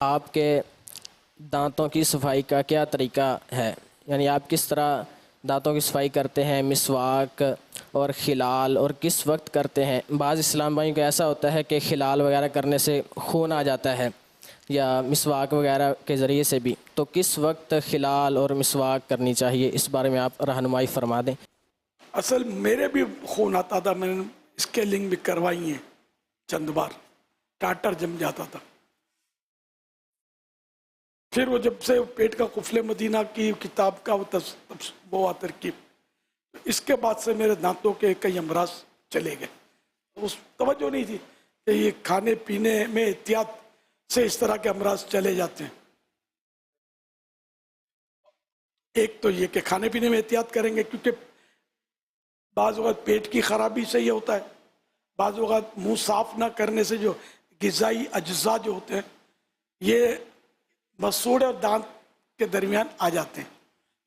آپ کے دانتوں کی صفائی کا کیا طریقہ ہے؟ یعنی آپ کس طرح دانتوں کی صفائی کرتے ہیں، مسواک اور خلال، اور کس وقت کرتے ہیں؟ بعض اسلام بھائیوں کو ایسا ہوتا ہے کہ خلال وغیرہ کرنے سے خون آ جاتا ہے، یا مسواک وغیرہ کے ذریعے سے بھی، تو کس وقت خلال اور مسواک کرنی چاہیے؟ اس بارے میں آپ رہنمائی فرما دیں۔ اصل میرے بھی خون آتا تھا، میں نے اسکیلنگ بھی کروائی ہیں چند بار، ٹاٹر جم جاتا تھا۔ پھر وہ جب سے پیٹ کا قفل مدینہ کی کتاب کا وہ ترکیب، اس کے بعد سے میرے دانتوں کے کئی امراض چلے گئے۔ اس توجہ نہیں تھی کہ یہ کھانے پینے میں احتیاط سے اس طرح کے امراض چلے جاتے ہیں۔ ایک تو یہ کہ کھانے پینے میں احتیاط کریں گے، کیونکہ بعض اوقات پیٹ کی خرابی سے یہ ہوتا ہے، بعض اوقات منہ صاف نہ کرنے سے جو غذائی اجزاء جو ہوتے ہیں یہ مسوڑ اور دانت کے درمیان آ جاتے ہیں،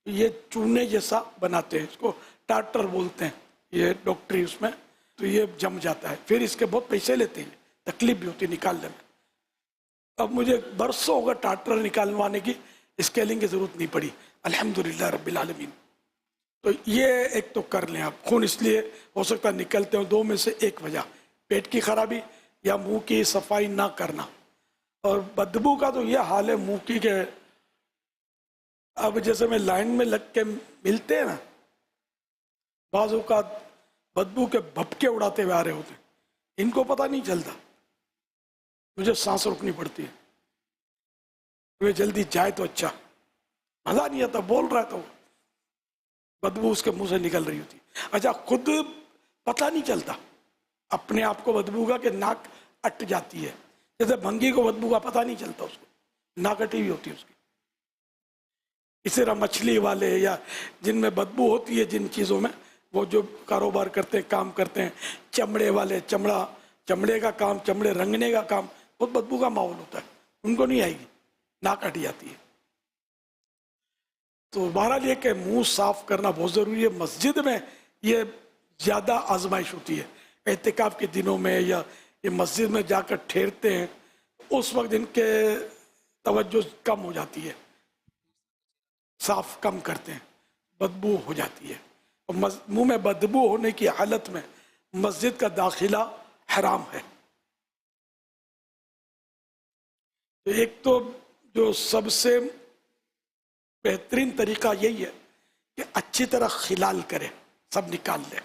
یہ چونے جیسا بناتے ہیں، اس کو ٹارٹر بولتے ہیں یہ ڈاکٹری اس میں، تو یہ جم جاتا ہے، پھر اس کے بہت پیسے لیتے ہیں، تکلیف بھی ہوتی ہے نکالنے میں۔ اب مجھے برسوں ہوگا ٹارٹر نکالوانے کی، اسکیلنگ کی ضرورت نہیں پڑی، الحمدللہ رب العالمین۔ تو یہ ایک تو کر لیں آپ، خون اس لیے ہو سکتا ہے نکلتے ہوں، دو میں سے ایک وجہ پیٹ کی خرابی یا منہ کی صفائی نہ کرنا۔ اور بدبو کا تو یہ حال ہے منہ کی کہ اب جیسے میں لائن میں لگ کے ملتے ہیں نا، بعض اوقات بدبو کے بھپکے اڑاتے ہوئے آ رہے ہوتے ہیں، ان کو پتہ نہیں چلتا، مجھے سانس روکنی پڑتی ہے، وہ جلدی جائے تو اچھا، مزہ نہیں آتا، بول رہا ہے تو بدبو اس کے منہ سے نکل رہی ہوتی ہے۔ اچھا خود پتہ نہیں چلتا اپنے آپ کو بدبو کا، کہ ناک اٹ جاتی ہے، جیسے بھنگی کو بدبو کا پتہ نہیں چلتا، اس کو ناک اٹی ہوئی ہوتی ہے اس کی۔ اسی طرح مچھلی والے یا جن میں بدبو ہوتی ہے جن چیزوں میں، وہ جو کاروبار کرتے ہیں، کام کرتے ہیں، چمڑے والے، چمڑے کا کام، چمڑے رنگنے کا کام، بہت بدبو کا ماحول ہوتا ہے، ان کو نہیں آئے گی، ناک اٹ جاتی ہے۔ تو بہرحال یہ کہ منہ صاف کرنا بہت ضروری ہے۔ مسجد میں یہ زیادہ آزمائش ہوتی ہے، اعتکاف کے دنوں میں، یا یہ مسجد میں جا کر ٹھہرتے ہیں اس وقت ان کے توجہ کم ہو جاتی ہے، صاف کم کرتے ہیں، بدبو ہو جاتی ہے، اور منہ میں بدبو ہونے کی حالت میں مسجد کا داخلہ حرام ہے۔ ایک تو جو سب سے بہترین طریقہ یہی ہے کہ اچھی طرح خلال کرے، سب نکال لے،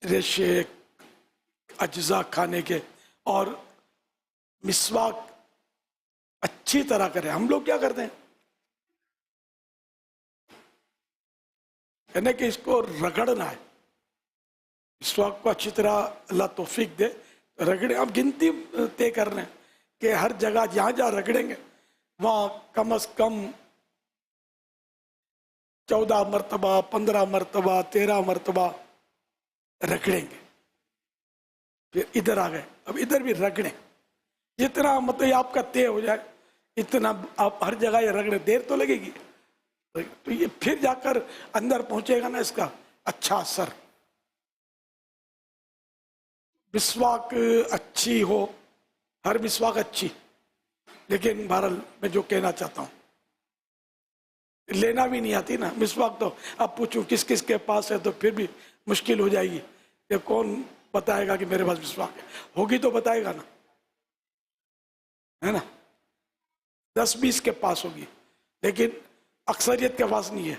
ریشے اجزاء کھانے کے، اور مسواک اچھی طرح کرے۔ ہم لوگ کیا کرتے ہیں، یعنی کہ اس کو رگڑنا ہے، مسواک کو اچھی طرح اللہ توفیق دے رگڑے۔ اب گنتی طے کر رہے ہیں کہ ہر جگہ جہاں جہاں رگڑیں گے وہاں کم از کم 14 مرتبہ، 15 مرتبہ، 13 مرتبہ رگڑیں گے۔ پھر ادھر آ گئے، اب ادھر بھی رگڑیں، جتنا مطلب آپ کا طے ہو جائے اتنا آپ ہر جگہ یہ رگڑیں، دیر تو لگے گی، تو یہ پھر جا کر اندر پہنچے گا نا اس کا اچھا اثر۔ مسواک اچھی ہو، ہر مسواک اچھی، لیکن بہرحال میں جو کہنا چاہتا ہوں، لینا بھی نہیں آتی نا مسواک، تو اب پوچھوں کس کس کے پاس ہے تو پھر بھی مشکل ہو جائے گی، کہ کون بتائے گا کہ میرے پاس مسواک ہے، ہوگی تو بتائے گا نا، ہے نا، 10-20 کے پاس ہوگی، لیکن اکثریت کے پاس نہیں ہے۔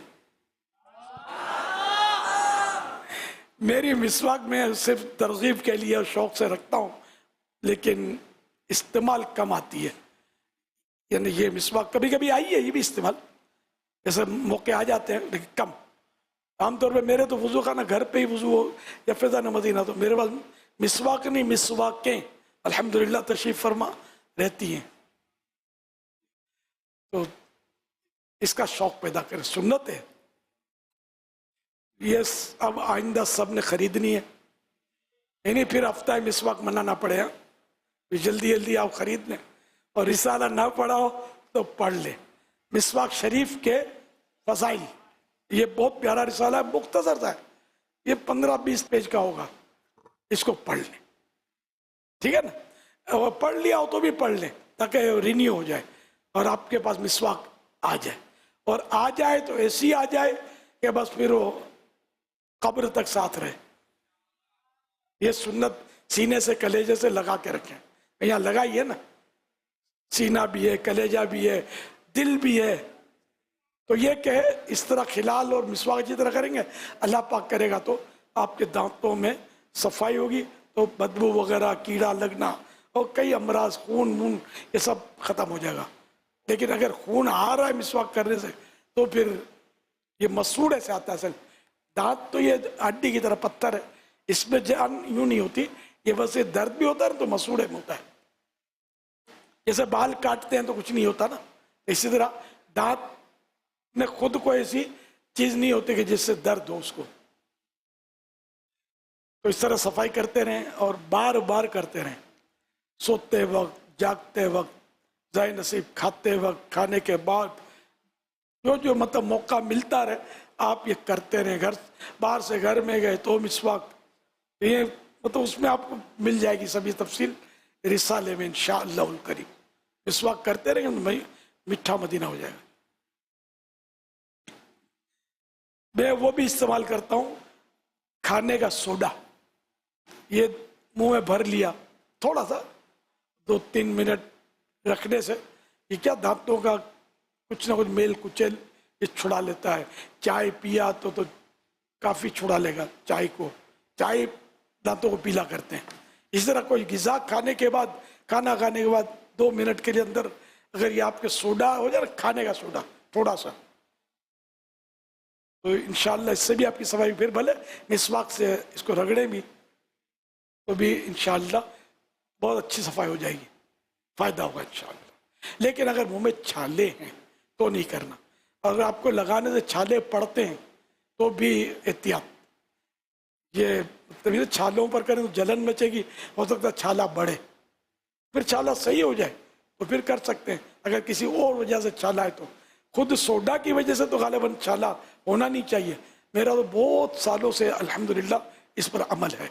میری مسواک میں صرف ترغیب کے لیے اور شوق سے رکھتا ہوں، لیکن استعمال کم آتی ہے، یعنی یہ مسواک کبھی کبھی آئی ہے یہ بھی استعمال، جیسے موقع آ جاتے ہیں، لیکن کم۔ عام طور پہ میرے تو وضو خانہ گھر پہ ہی وضو ہو یا فضان مدینہ، تو میرے پاس مسواک نہیں، مسواکیں الحمدللہ تشریف فرما رہتی ہیں، تو اس کا شوق پیدا کرے، سنت ہے یہ۔ اب آئندہ سب نے خریدنی ہے، یعنی پھر ہفتہ مسواک منانا پڑے گا، جلدی جلدی آپ خرید لیں، اور رسالہ نہ پڑھا ہو تو پڑھ لیں، مسواک شریف کے فضائل، یہ بہت پیارا رسالہ ہے، مختصر تھا، یہ 15-20 پیج کا ہوگا، اس کو پڑھ لیں، ٹھیک ہے نا۔ اور پڑھ لیا ہو تو بھی پڑھ لیں تاکہ رینیو ہو جائے اور آپ کے پاس مسواک آ جائے، اور آ جائے تو ایسی آ جائے کہ بس پھر وہ قبر تک ساتھ رہے۔ یہ سنت سینے سے کلیجے سے لگا کے رکھیں، یہاں لگائی ہے نا، سینہ بھی ہے، کلیجہ بھی ہے، دل بھی ہے، تو یہ کہ اس طرح خلال اور مسواک جس طرح کریں گے اللہ پاک کرے گا تو آپ کے دانتوں میں صفائی ہوگی، تو بدبو وغیرہ، کیڑا لگنا اور کئی امراض، خون یہ سب ختم ہو جائے گا۔ لیکن اگر خون آ رہا ہے مسواک کرنے سے تو پھر یہ مسوڑے سے آتا ہے اصل، دانت تو یہ ہڈی کی طرح پتھر ہے، اس میں جان یوں نہیں ہوتی، یہ بس یہ درد بھی ہوتا ہے تو مسوڑے میں ہوتا ہے، جیسے بال کاٹتے ہیں تو کچھ نہیں ہوتا نا، اسی طرح دانت میں خود کو ایسی چیز نہیں ہوتی کہ جس سے درد ہو اس کو، تو اس طرح صفائی کرتے رہیں اور بار بار کرتے رہیں، سوتے وقت، جاگتے وقت، ضائع نصیب کھاتے وقت، کھانے کے بعد، جو مطلب موقع ملتا رہے آپ یہ کرتے رہیں۔ گھر باہر سے گھر میں گئے تو مسواک، یہ مطلب اس میں آپ کو مل جائے گی سبھی تفصیل رسالے میں انشاءاللہ الکریم۔ مسواک کرتے رہیں گے تو میٹھا مدینہ ہو جائے گا۔ میں وہ بھی استعمال کرتا ہوں کھانے کا سوڈا، یہ منہ میں بھر لیا، تھوڑا سا 2-3 منٹ رکھنے سے یہ کیا دانتوں کا کچھ نہ کچھ میل کچیل یہ چھڑا لیتا ہے۔ چائے پیا تو کافی چھڑا لے گا، چائے دانتوں کو پیلا کرتے ہیں۔ اس طرح کوئی غذا کھانے کے بعد، کھانا کھانے کے بعد 2 منٹ کے لیے اندر اگر یہ آپ کے سوڈا ہو جائے نا، کھانے کا سوڈا تھوڑا سا، تو انشاءاللہ اس سے بھی آپ کی صفائی، پھر بھلے مسواک سے اس کو رگڑیں بھی تو بھی انشاءاللہ بہت اچھی صفائی ہو جائے گی، فائدہ ہوگا انشاءاللہ۔ لیکن اگر منہ میں چھالے ہیں تو نہیں کرنا، اگر آپ کو لگانے سے چھالے پڑتے ہیں تو بھی احتیاط، یہ تبھی چھالوں پر کریں تو جلن مچے گی، ہو سکتا ہے چھالا بڑھے، پھر چھالا صحیح ہو جائے تو پھر کر سکتے ہیں۔ اگر کسی اور وجہ سے چھالا ہے تو خود سوڈا کی وجہ سے تو غالباً چھالا ہونا نہیں چاہیے، میرا تو بہت سالوں سے الحمدللہ اس پر عمل ہے۔